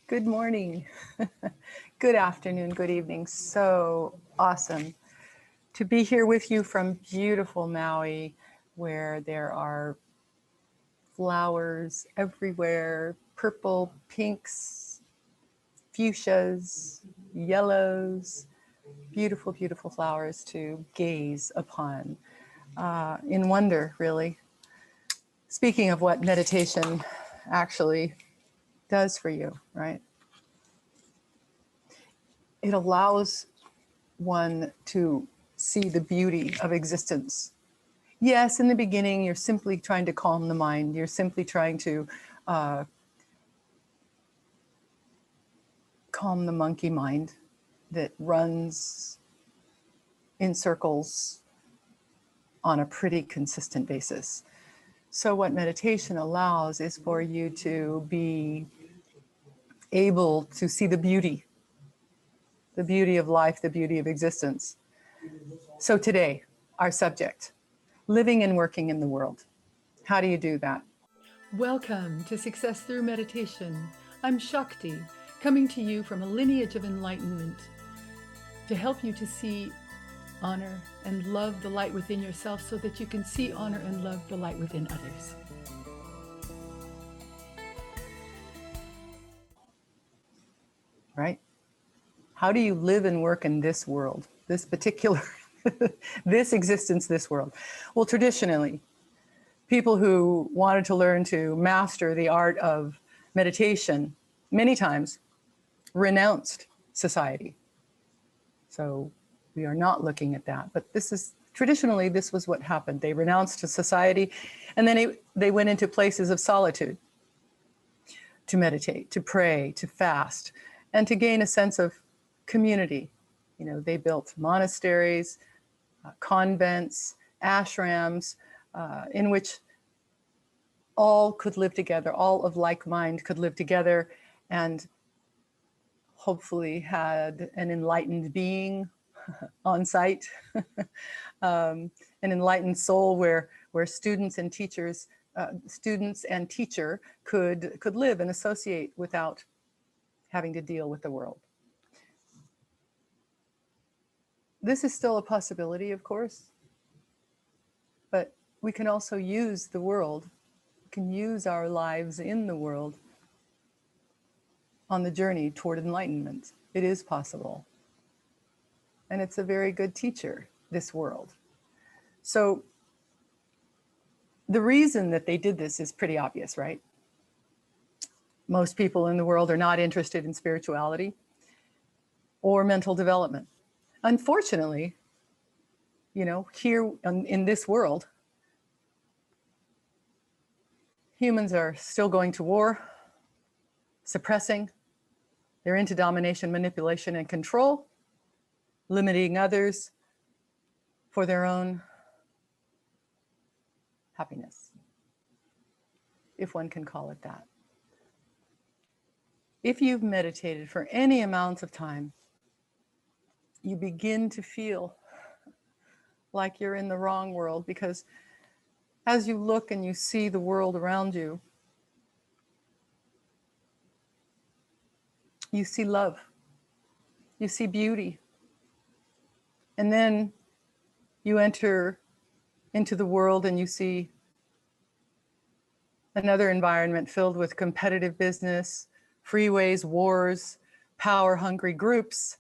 Good morning, good afternoon, good evening. So awesome to be here with you from beautiful Maui, where there are flowers everywhere, purple, pinks, fuchsias, yellows, beautiful, beautiful flowers to gaze upon in wonder, really. Speaking of what meditation actually does for you, right? It allows one to see the beauty of existence. Yes, in the beginning, you're simply trying to calm the mind. You're simply trying to calm the monkey mind that runs in circles on a pretty consistent basis. So what meditation allows is for you to be able to see the beauty of life, the beauty of existence. So today, our subject, living and working in the world. How do you do that? Welcome to Success Through Meditation. I'm Shakti, coming to you from a lineage of enlightenment to help you to see, honor, and love the light within yourself so that you can see, honor, and love the light within others. Right? How do you live and work in this world, this particular, this existence, this world? Well, traditionally, people who wanted to learn to master the art of meditation many times renounced society. So we are not looking at that. But this is traditionally, this was what happened. They renounced society, and then they went into places of solitude to meditate, to pray, to fast, and to gain a sense of community. You know, they built monasteries, convents, ashrams, in which all could live together, all of like mind could live together, and hopefully had an enlightened being on site, an enlightened soul where students and teachers, students and teacher could live and associate without having to deal with the world. This is still a possibility, of course, but we can also use the world, we can use our lives in the world on the journey toward enlightenment. It is possible. And it's a very good teacher, this world. So the reason that they did this is pretty obvious, right? Most people in the world are not interested in spirituality or mental development. Unfortunately, you know, here in this world, humans are still going to war, suppressing. They're into domination, manipulation, and control, limiting others for their own happiness, if one can call it that. If you've meditated for any amount of time, you begin to feel like you're in the wrong world, because as you look and you see the world around you, you see love, you see beauty, and then you enter into the world and you see another environment filled with competitive business, freeways, wars, power-hungry groups,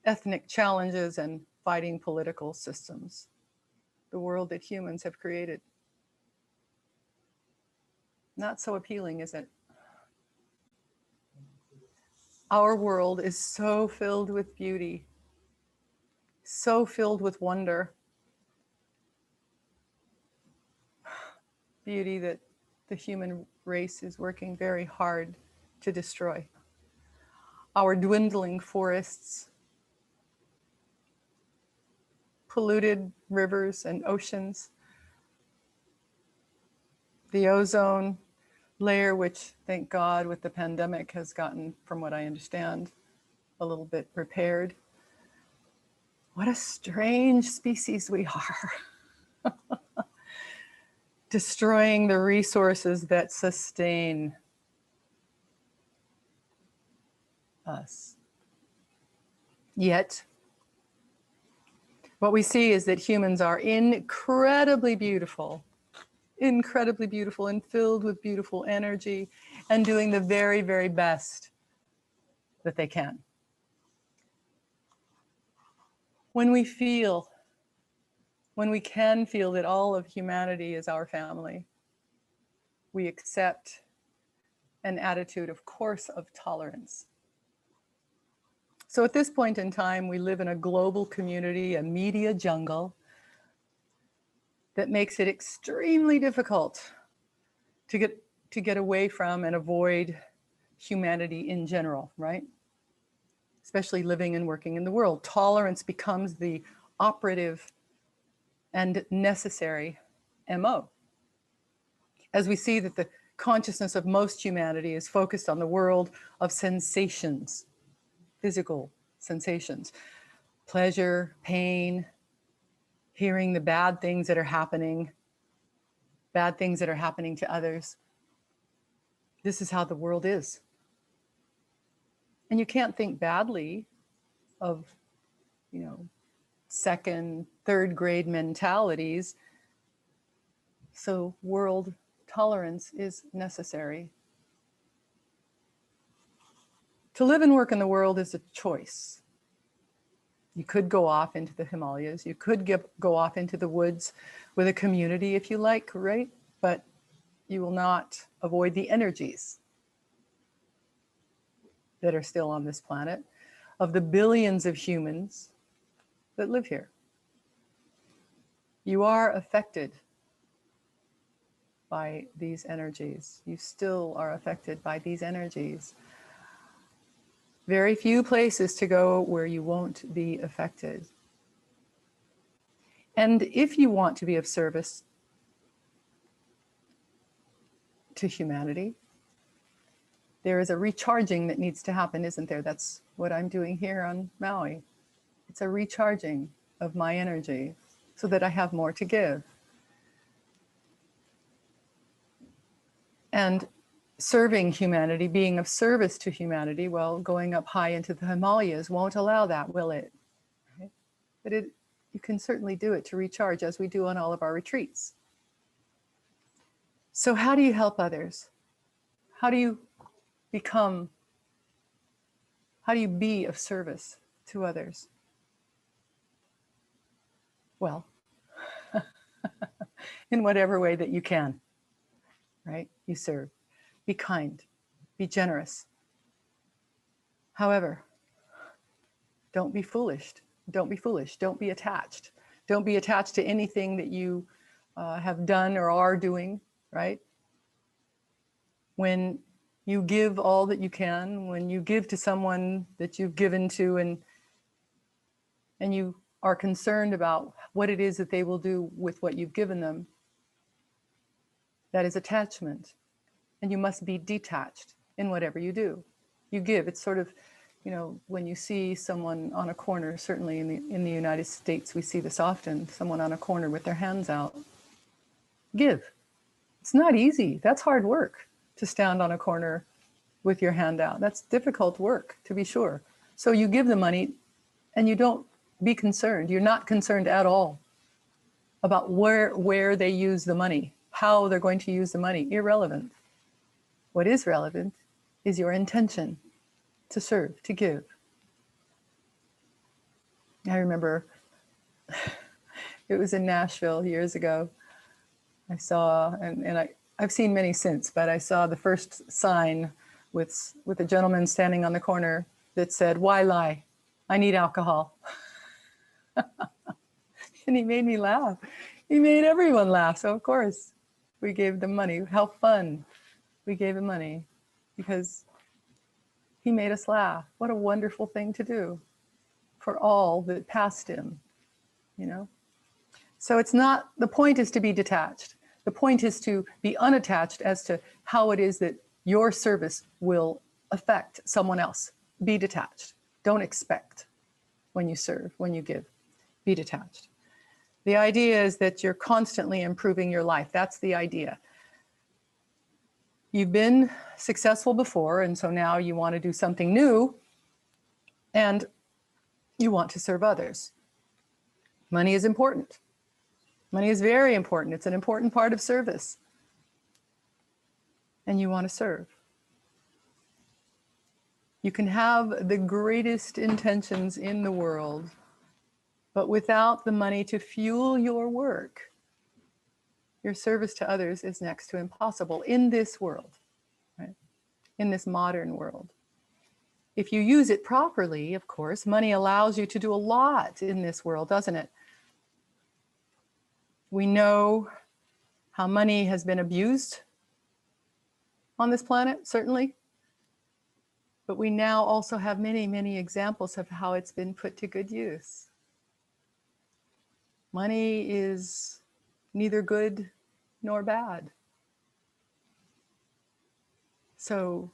ethnic challenges, and fighting political systems. The world that humans have created. Not so appealing, is it? Our world is so filled with beauty, so filled with wonder, beauty that the human race is working very hard to destroy. Our dwindling forests, polluted rivers and oceans, the ozone layer, which, thank God, with the pandemic has gotten, from what I understand, a little bit repaired. What a strange species we are. Destroying the resources that sustain us. Yet, what we see is that humans are incredibly beautiful and filled with beautiful energy and doing the very, very best that they can. When we can feel that all of humanity is our family, we accept an attitude, of course, of tolerance. So at this point in time, we live in a global community, a media jungle that makes it extremely difficult to get away from and avoid humanity in general, right? Especially living and working in the world. Tolerance becomes the operative and necessary MO. As we see that the consciousness of most humanity is focused on the world of sensations, physical sensations, pleasure, pain, hearing the bad things that are happening to others. This is how the world is. And you can't think badly of, second, third grade mentalities. So world tolerance is necessary. To live and work in the world is a choice. You could go off into the Himalayas. You could go off into the woods with a community if you like, right? But you will not avoid the energies that are still on this planet of the billions of humans that live here. You are affected by these energies. You still are affected by these energies. Very few places to go where you won't be affected. And if you want to be of service to humanity, there is a recharging that needs to happen, isn't there? That's what I'm doing here on Maui. It's a recharging of my energy so that I have more to give. And serving humanity, being of service to humanity, well, going up high into the Himalayas won't allow that, will it? Right? But you can certainly do it to recharge, as we do on all of our retreats. So how do you help others? How do you be of service to others? Well, in whatever way that you can, right? You serve. Be kind. Be generous. However, don't be foolish. Don't be foolish. Don't be attached. Don't be attached to anything that you have done or are doing, right? When you give all that you can, when you give to someone that you've given to, and you are concerned about what it is that they will do with what you've given them, that is attachment. And you must be detached in whatever you do. You give. It's sort of, when you see someone on a corner, certainly in the United States, we see this often, someone on a corner with their hands out. Give. It's not easy. That's hard work to stand on a corner with your hand out. That's difficult work, to be sure. So you give the money and you don't be concerned. You're not concerned at all about where they use the money, how they're going to use the money. Irrelevant. What is relevant is your intention to serve, to give. I remember it was in Nashville years ago. I saw, and I've seen many since, but I saw the first sign with a gentleman standing on the corner that said, "Why lie? I need alcohol." And he made me laugh. He made everyone laugh. So of course we gave them money. How fun. We gave him money because he made us laugh. What a wonderful thing to do for all that passed him, So it's not, the point is to be detached. The point is to be unattached as to how it is that your service will affect someone else. Be detached. Don't expect when you serve, when you give. Be detached. The idea is that you're constantly improving your life. That's the idea. You've been successful before, and so now you want to do something new. and you want to serve others. Money is important. Money is very important. It's an important part of service. And you want to serve. You can have the greatest intentions in the world, but without the money to fuel your work, your service to others is next to impossible in this world, right? In this modern world. If you use it properly, of course, money allows you to do a lot in this world, doesn't it? We know how money has been abused on this planet, certainly. But we now also have many, many examples of how it's been put to good use. Money is neither good nor bad. So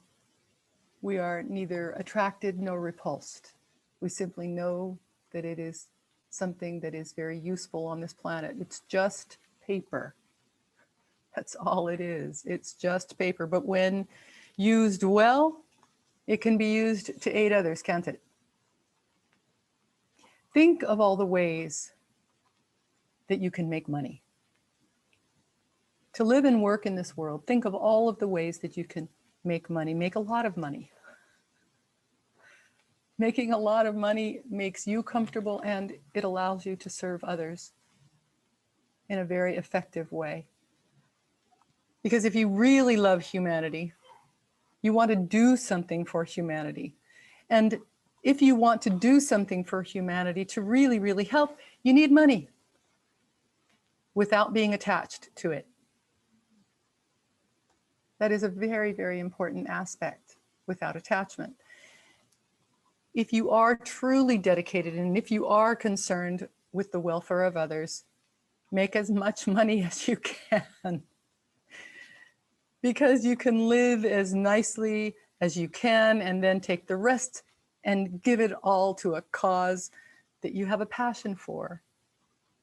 we are neither attracted nor repulsed. We simply know that it is something that is very useful on this planet. It's just paper. That's all it is. It's just paper. But when used well, it can be used to aid others, can't it? Think of all the ways that you can make money. To live and work in this world, think of all of the ways that you can make money, make a lot of money. Making a lot of money makes you comfortable and it allows you to serve others in a very effective way. Because if you really love humanity, you want to do something for humanity. And if you want to do something for humanity to really, really help, you need money without being attached to it. That is a very, very important aspect, without attachment. If you are truly dedicated and if you are concerned with the welfare of others, make as much money as you can. Because you can live as nicely as you can and then take the rest and give it all to a cause that you have a passion for,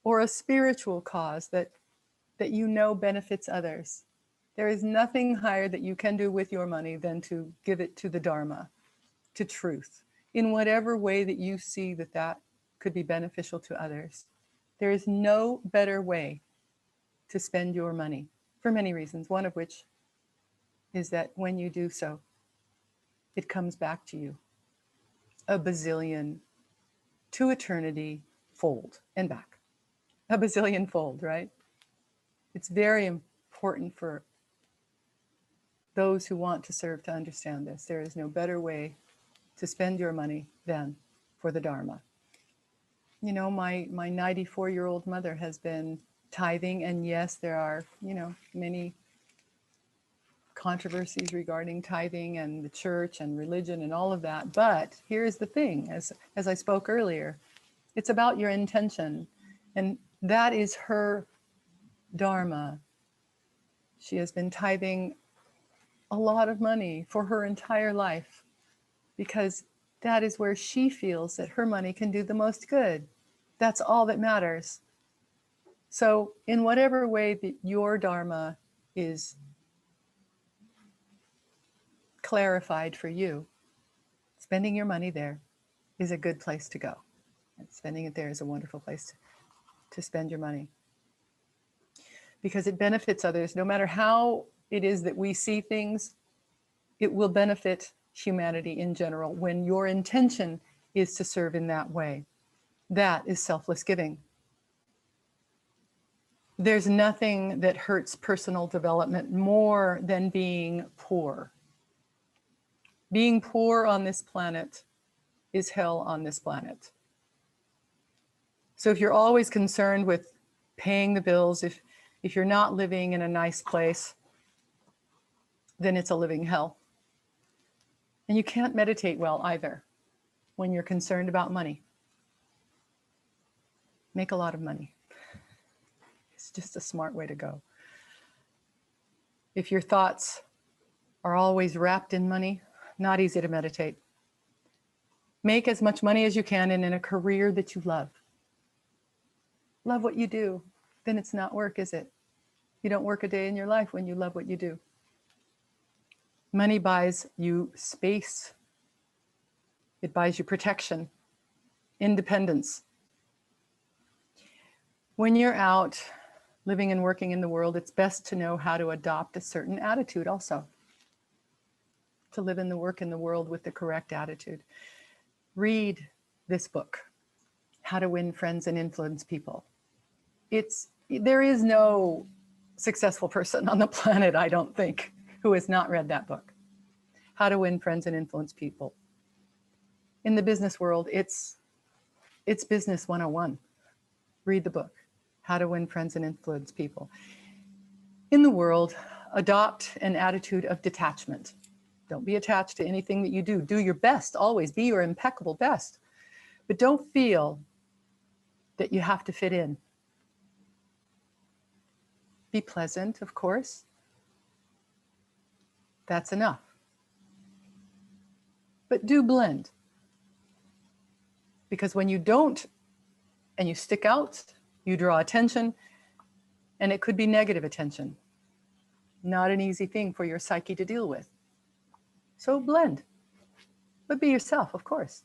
or a spiritual cause that you know benefits others. There is nothing higher that you can do with your money than to give it to the Dharma, to truth, in whatever way that you see that that could be beneficial to others. There is no better way to spend your money for many reasons, one of which is that when you do so, it comes back to you a bazillion to eternity fold and back. A bazillion fold, right? It's very important for those who want to serve to understand this. There is no better way to spend your money than for the Dharma. You know, my 94-year-old mother has been tithing, and yes, there are, many controversies regarding tithing and the church and religion and all of that. But here's the thing, as I spoke earlier, it's about your intention. And that is her Dharma. She has been tithing a lot of money for her entire life because that is where she feels that her money can do the most good. That's all that matters. So in whatever way that your Dharma is clarified for you, spending your money there is a good place to go. And spending it there is a wonderful place to spend your money. Because it benefits others. No matter how it is that we see things, it will benefit humanity in general when your intention is to serve in that way. That is selfless giving. There's nothing that hurts personal development more than being poor. Being poor on this planet is hell on this planet. So if you're always concerned with paying the bills, if you're not living in a nice place, then it's a living hell. And you can't meditate well either when you're concerned about money. Make a lot of money. It's just a smart way to go. If your thoughts are always wrapped in money, not easy to meditate. Make as much money as you can and in a career that you love. Love what you do. Then it's not work, is it? You don't work a day in your life when you love what you do. Money buys you space. It buys you protection, independence. When you're out living and working in the world, it's best to know how to adopt a certain attitude also. To live in the work in the world with the correct attitude. Read this book, How to Win Friends and Influence People. There is no successful person on the planet, I don't think, who has not read that book. How to Win Friends and Influence People. In the business world, it's business 101. Read the book, How to Win Friends and Influence People. In the world, adopt an attitude of detachment. Don't be attached to anything that you do. Do your best, always be your impeccable best. But don't feel that you have to fit in. Be pleasant, of course. That's enough. But do blend. Because when you don't and you stick out, you draw attention, and it could be negative attention. Not an easy thing for your psyche to deal with. So blend, but be yourself, of course.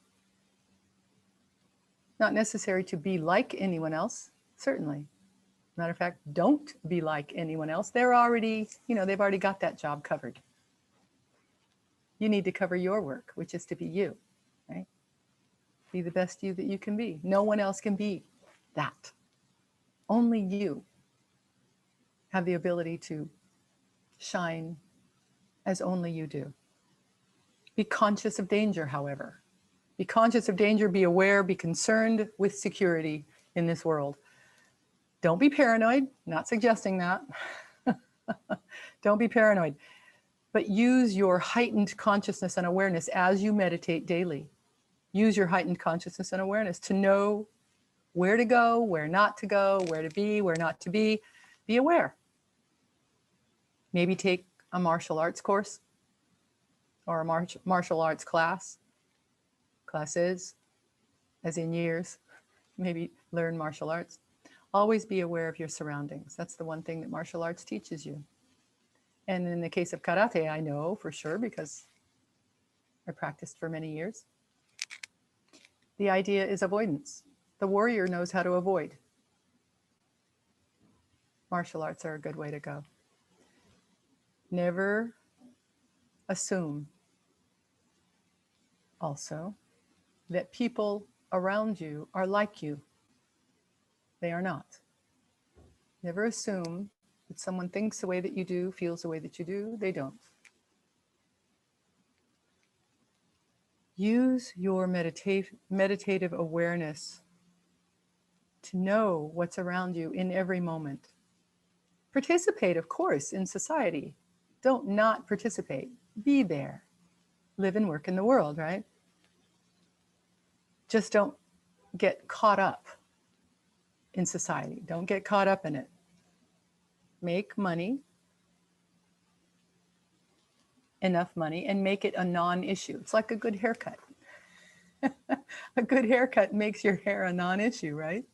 Not necessary to be like anyone else, certainly. Matter of fact, don't be like anyone else. They've already got that job covered. You need to cover your work, which is to be you, right? Be the best you that you can be. No one else can be that. Only you have the ability to shine as only you do. Be conscious of danger, however. Be conscious of danger, be aware, be concerned with security in this world. Don't be paranoid, not suggesting that. Don't be paranoid, but use your heightened consciousness and awareness as you meditate daily. Use your heightened consciousness and awareness to know where to go, where not to go, where to be, where not to be. Be aware. Maybe take a martial arts course or a martial arts class. Classes, as in years. Maybe learn martial arts. Always be aware of your surroundings. That's the one thing that martial arts teaches you. And in the case of karate, I know for sure because I practiced for many years. The idea is avoidance. The warrior knows how to avoid. Martial arts are a good way to go. Never assume also that people around you are like you. They are not. Never assume that someone thinks the way that you do, feels the way that you do. They don't. Use your meditative awareness to know what's around you in every moment. Participate, of course, in society. Don't not participate. Be there. Live and work in the world, right? Just don't get caught up in society. Don't get caught up in it. Make money, enough money, and make it a non-issue. It's like a good haircut. A good haircut makes your hair a non-issue, right?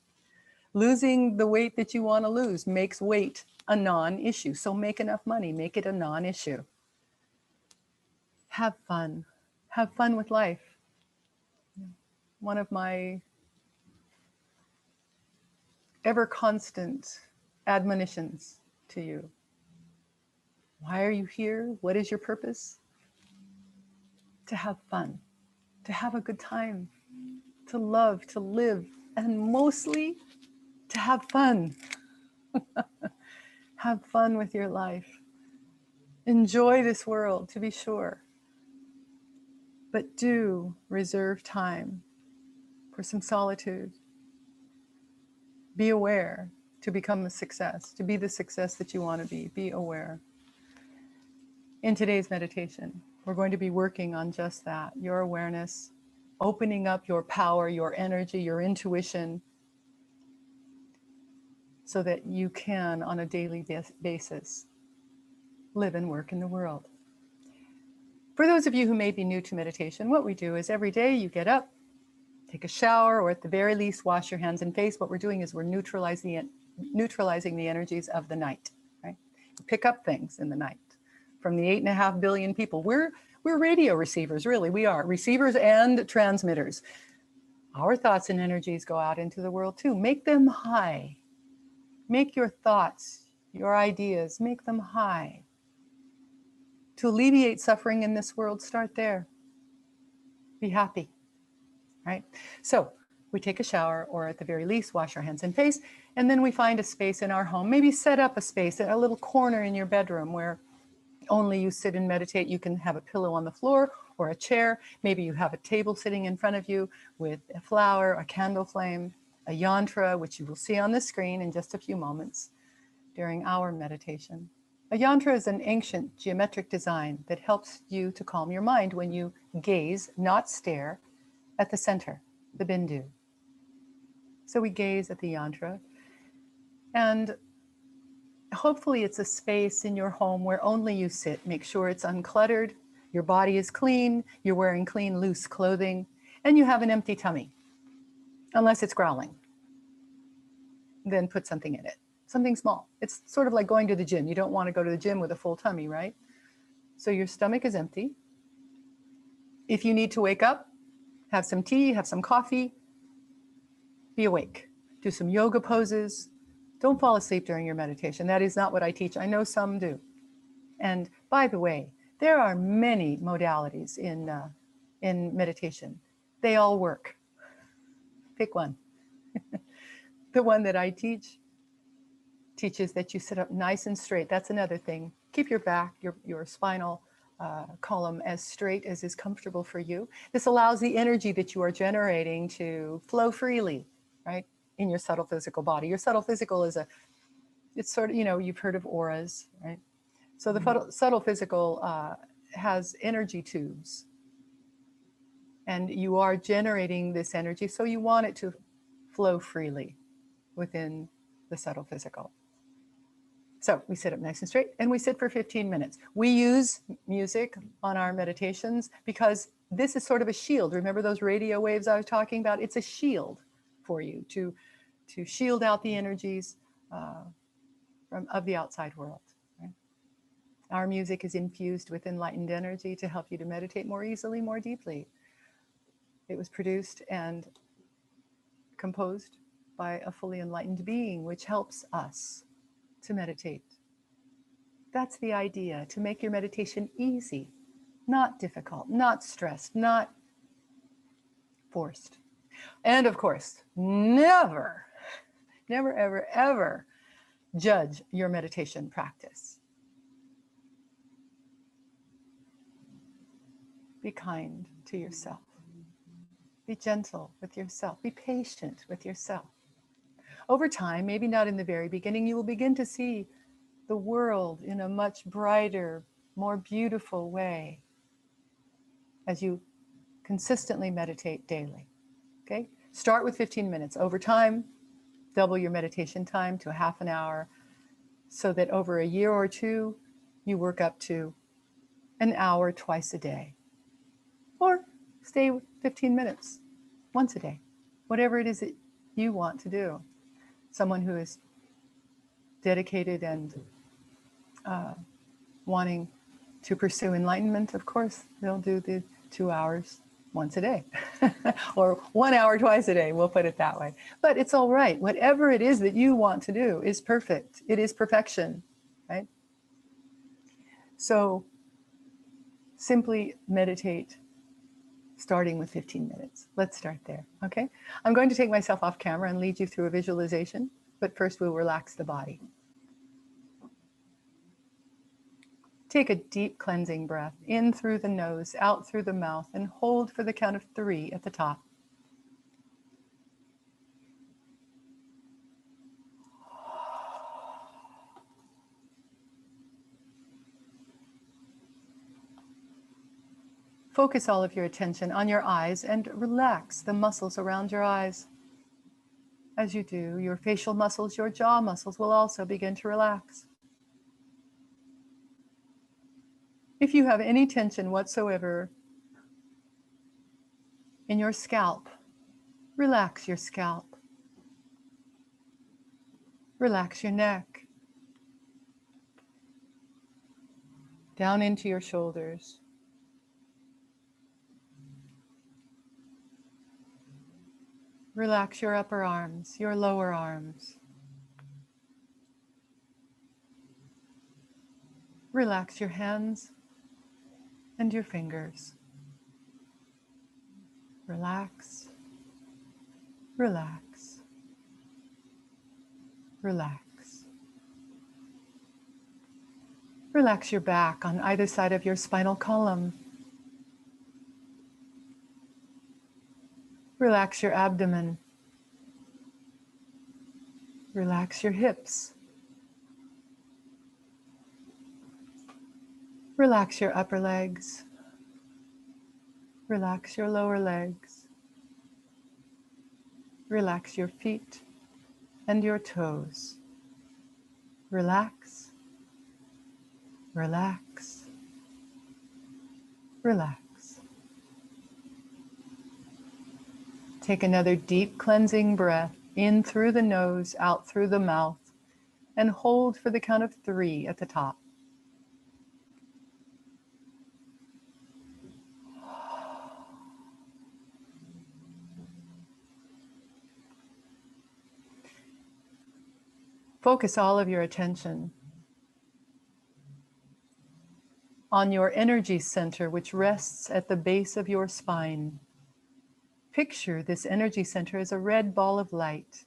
Losing the weight that you want to lose makes weight a non-issue. So make enough money, make it a non-issue. Have fun. Have fun with life. One of my ever constant admonitions to you. Why are you here? What is your purpose? To have fun, to have a good time, to love, to live, and mostly to have fun. Have fun with your life. Enjoy this world, to be sure. But do reserve time for some solitude. Be aware to become a success, to be the success that you want to be. Be aware. In today's meditation, we're going to be working on just that, your awareness, opening up your power, your energy, your intuition, so that you can, on a daily basis, live and work in the world. For those of you who may be new to meditation, what we do is every day you get up, take a shower, or at the very least, wash your hands and face. What we're doing is we're neutralizing the energies of the night, right? Pick up things in the night. From the 8.5 billion people, We're radio receivers, really. We are receivers and transmitters. Our thoughts and energies go out into the world too. Make them high. Make your thoughts, your ideas, make them high. To alleviate suffering in this world, start there. Be happy, right? So we take a shower, or at the very least, wash our hands and face, and then we find a space in our home. Maybe set up a space, a little corner in your bedroom where only you sit and meditate. You can have a pillow on the floor or a chair. Maybe you have a table sitting in front of you with a flower, a candle flame, a yantra, which you will see on the screen in just a few moments during our meditation. A yantra is an ancient geometric design that helps you to calm your mind when you gaze, not stare, at the center, the bindu. So we gaze at the yantra, and hopefully it's a space in your home where only you sit. Make sure it's uncluttered, your body is clean, you're wearing clean, loose clothing, and you have an empty tummy, unless it's growling. Then put something in it, something small. It's sort of like going to the gym. You don't want to go to the gym with a full tummy, right? So your stomach is empty. If you need to wake up, have some tea, have some coffee, be awake. Do some yoga poses. Don't fall asleep during your meditation. That is not what I teach. I know some do. And by the way, there are many modalities in meditation. They all work. Pick one. The one that I teach teaches that you sit up nice and straight. That's another thing. Keep your back, your spinal column as straight as is comfortable for you. This allows the energy that you are generating to flow freely, right, in your subtle physical body. Your subtle physical is it's sort of, you've heard of auras, right? So the subtle physical has energy tubes, and you are generating this energy, so you want it to flow freely within the subtle physical. So we sit up nice and straight, and we sit for 15 minutes. We use music on our meditations because this is sort of a shield. Remember those radio waves I was talking about? It's a shield for you to shield out the energies of the outside world. Right? Our music is infused with enlightened energy to help you to meditate more easily, more deeply. It was produced and composed by a fully enlightened being, which helps us to meditate. That's the idea, to make your meditation easy, not difficult, not stressed, not forced. And of course, never, ever, ever judge your meditation practice. Be kind to yourself. Be gentle with yourself. Be patient with yourself. Over time, maybe not in the very beginning, you will begin to see the world in a much brighter, more beautiful way as you consistently meditate daily. Okay? Start with 15 minutes. Over time, double your meditation time to a half an hour, so that over a year or two, you work up to an hour twice a day. Or stay with 15 minutes once a day, whatever it is that you want to do. Someone who is dedicated and wanting to pursue enlightenment, of course, they'll do the 2 hours once a day or 1 hour twice a day. We'll put it that way. But it's all right. Whatever it is that you want to do is perfect. It is perfection, right? So simply meditate, starting with 15 minutes. Let's start there, okay? I'm going to take myself off camera and lead you through a visualization, but first we'll relax the body. Take a deep cleansing breath in through the nose, out through the mouth, and hold for the count of 3 at the top. Focus all of your attention on your eyes and relax the muscles around your eyes. As you do, your facial muscles, your jaw muscles will also begin to relax. If you have any tension whatsoever in your scalp, relax your scalp. Relax your neck. Down into your shoulders. Relax your upper arms, your lower arms. Relax your hands and your fingers. Relax, relax, relax. Relax your back on either side of your spinal column. Relax your abdomen. Relax your hips. Relax your upper legs. Relax your lower legs. Relax your feet and your toes. Relax, relax, relax. Take another deep cleansing breath in through the nose, out through the mouth, and hold for the count of 3 at the top. Focus all of your attention on your energy center, which rests at the base of your spine. Picture this energy center as a red ball of light,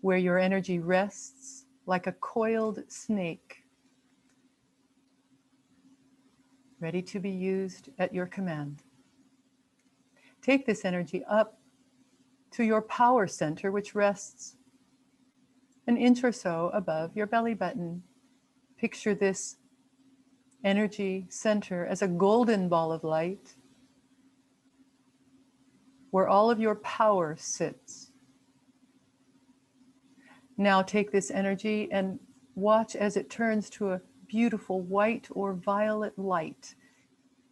where your energy rests like a coiled snake, ready to be used at your command. Take this energy up to your power center, which rests an inch or so above your belly button. Picture this energy center as a golden ball of light, where all of your power sits. Now take this energy and watch as it turns to a beautiful white or violet light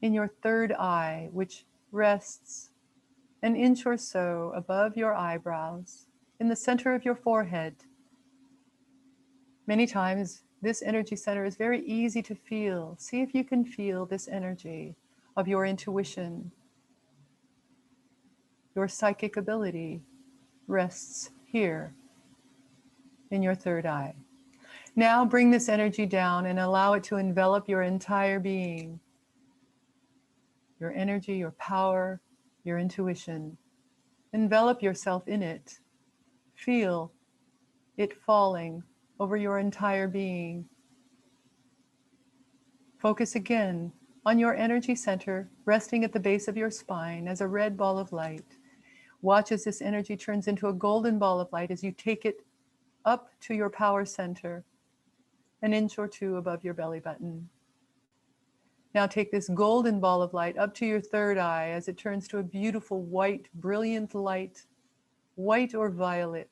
in your third eye, which rests an inch or so above your eyebrows, in the center of your forehead. Many times, this energy center is very easy to feel. See if you can feel this energy of your intuition. Your psychic ability rests here in your third eye. Now bring this energy down and allow it to envelop your entire being. Your energy, your power, your intuition. Envelop yourself in it. Feel it falling over your entire being. Focus again on your energy center, resting at the base of your spine as a red ball of light. Watch as this energy turns into a golden ball of light as you take it up to your power center, an inch or 2 above your belly button. Now take this golden ball of light up to your third eye as it turns to a beautiful white, brilliant light, white or violet.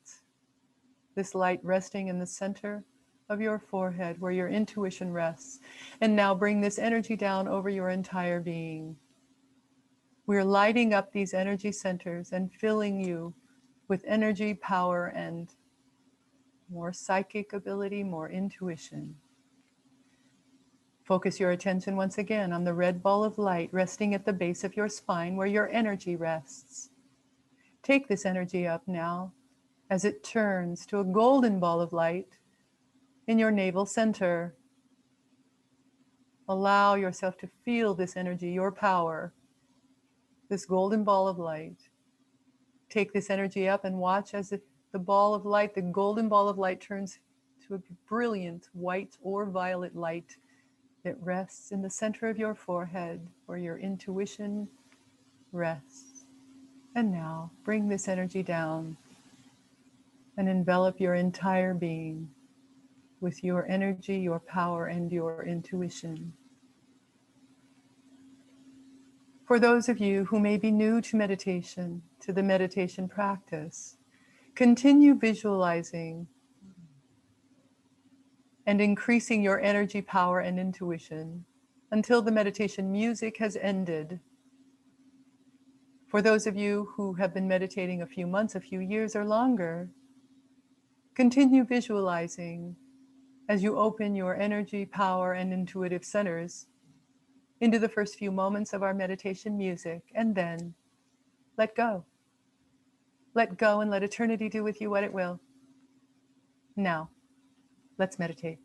This light resting in the center of your forehead where your intuition rests. And now bring this energy down over your entire being. We're lighting up these energy centers and filling you with energy, power, and more psychic ability, more intuition. Focus your attention once again on the red ball of light resting at the base of your spine where your energy rests. Take this energy up now as it turns to a golden ball of light in your navel center. Allow yourself to feel this energy, your power, this golden ball of light. Take this energy up and watch as the ball of light, the golden ball of light, turns to a brilliant white or violet light that rests in the center of your forehead where your intuition rests. And now bring this energy down and envelop your entire being with your energy, your power, and your intuition. For those of you who may be new to meditation, to the meditation practice, continue visualizing and increasing your energy, power, and intuition until the meditation music has ended. For those of you who have been meditating a few months, a few years, or longer, continue visualizing as you open your energy, power, and intuitive centers into the first few moments of our meditation music, and then let go. Let go and let eternity do with you what it will. Now, let's meditate.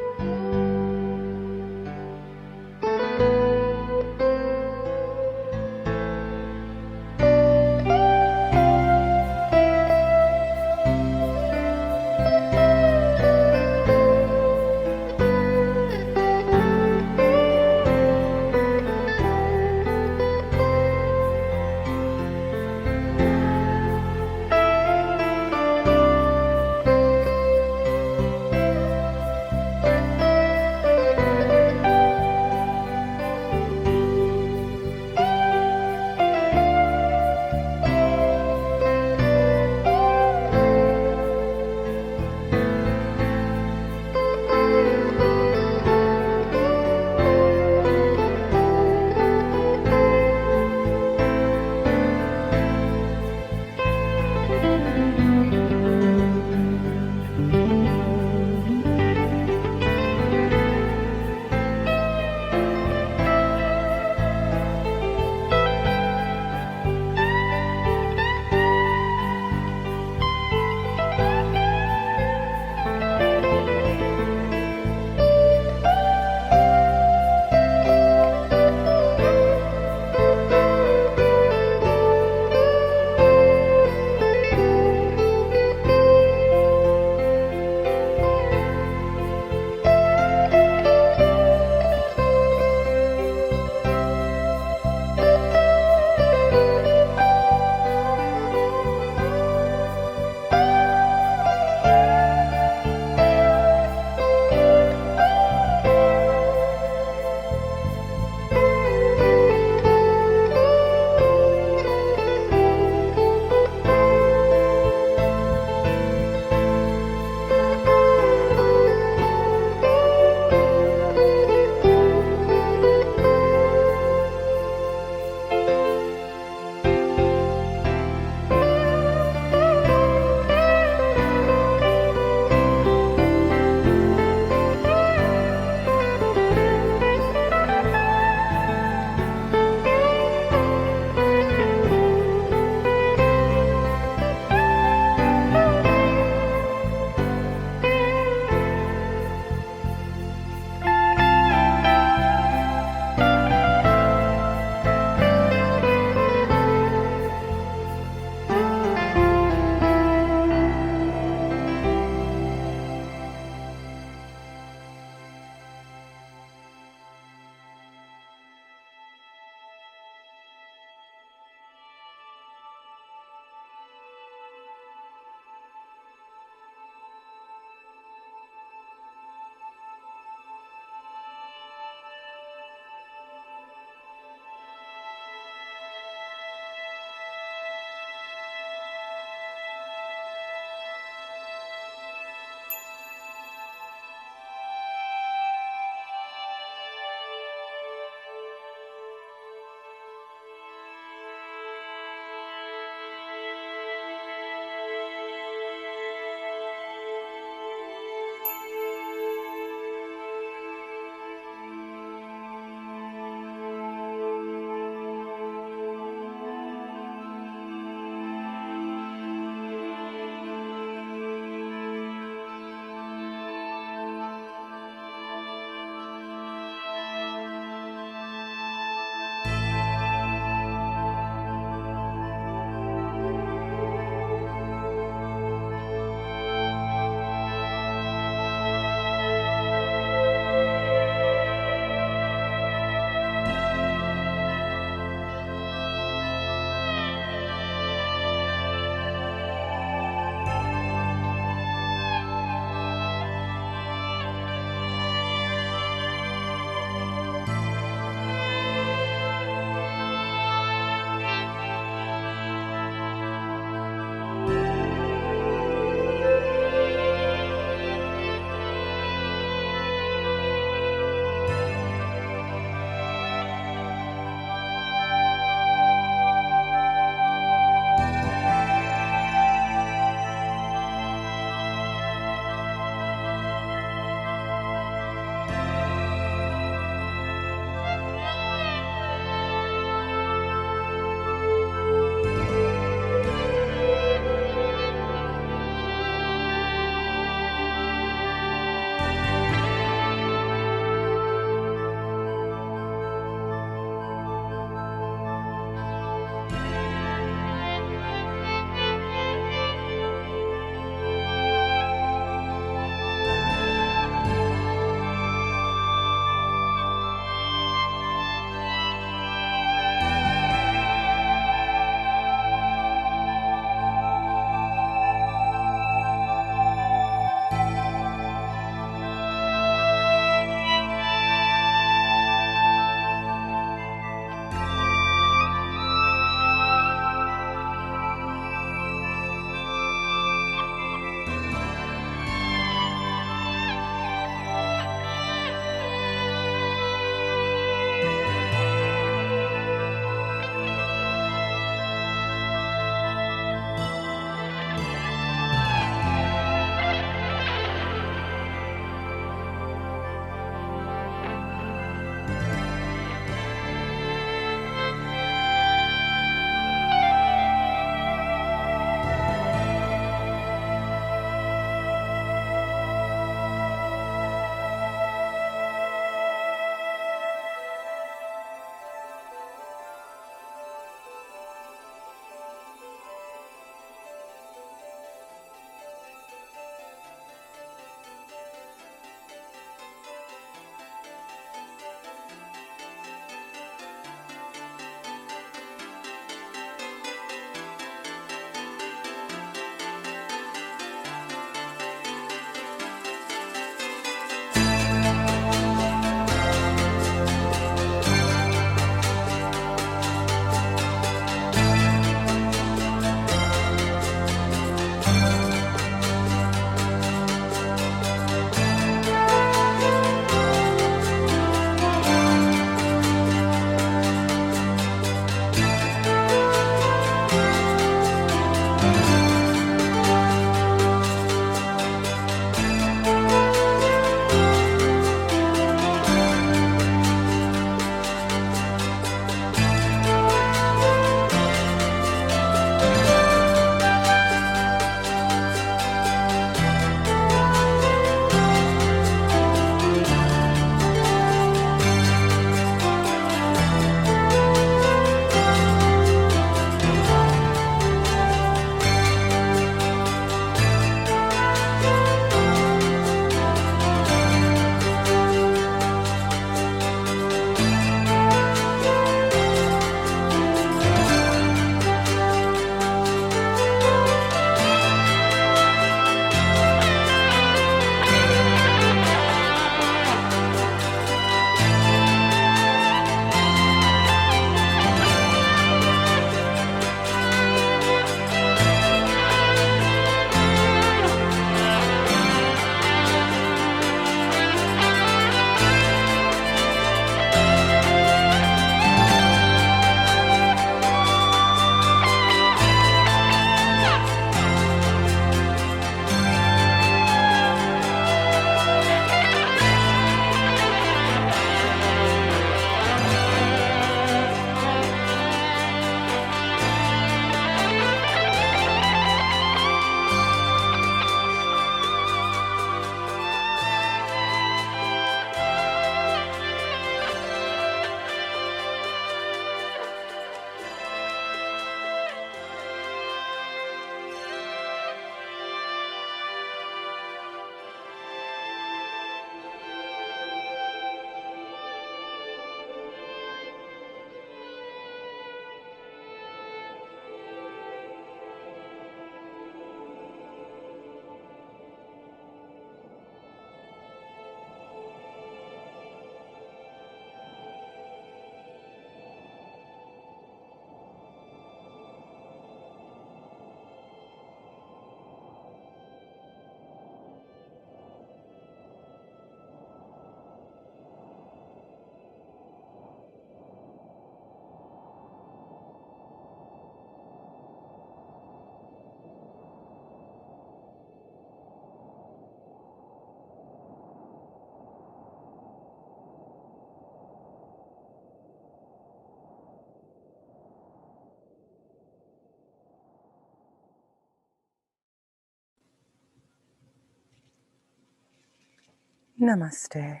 Namaste.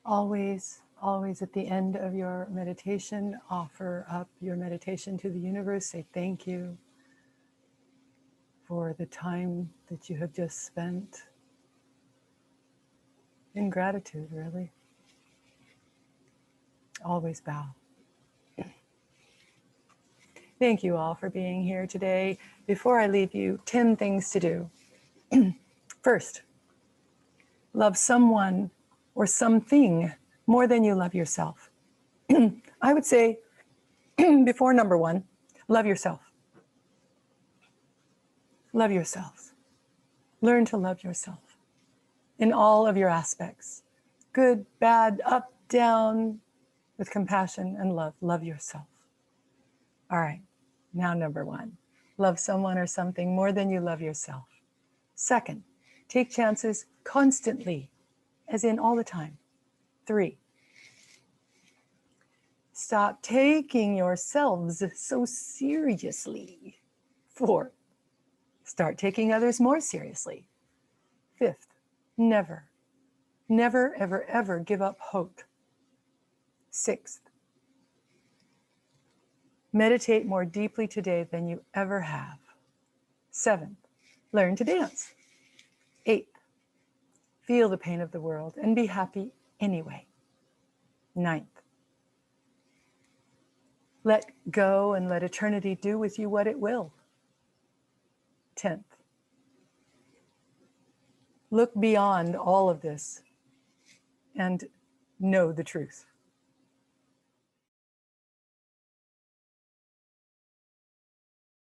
Always, always at the end of your meditation, offer up your meditation to the universe. Say thank you for the time that you have just spent in gratitude, really. Always bow. Thank you all for being here today. Before I leave you, 10 things to do. First, love someone or something more than you love yourself. I would say, before number one, love yourself. Love yourself. Learn to love yourself in all of your aspects. Good, bad, up, down, with compassion and love. Love yourself. All right, now number one, love someone or something more than you love yourself. Second, take chances constantly, as in all the time. 3, stop taking yourselves so seriously. 4, start taking others more seriously. 5th, never, never, ever, ever give up hope. 6th, meditate more deeply today than you ever have. 7th, learn to dance. 8th, feel the pain of the world and be happy anyway. 9th, let go and let eternity do with you what it will. 10th, look beyond all of this and know the truth.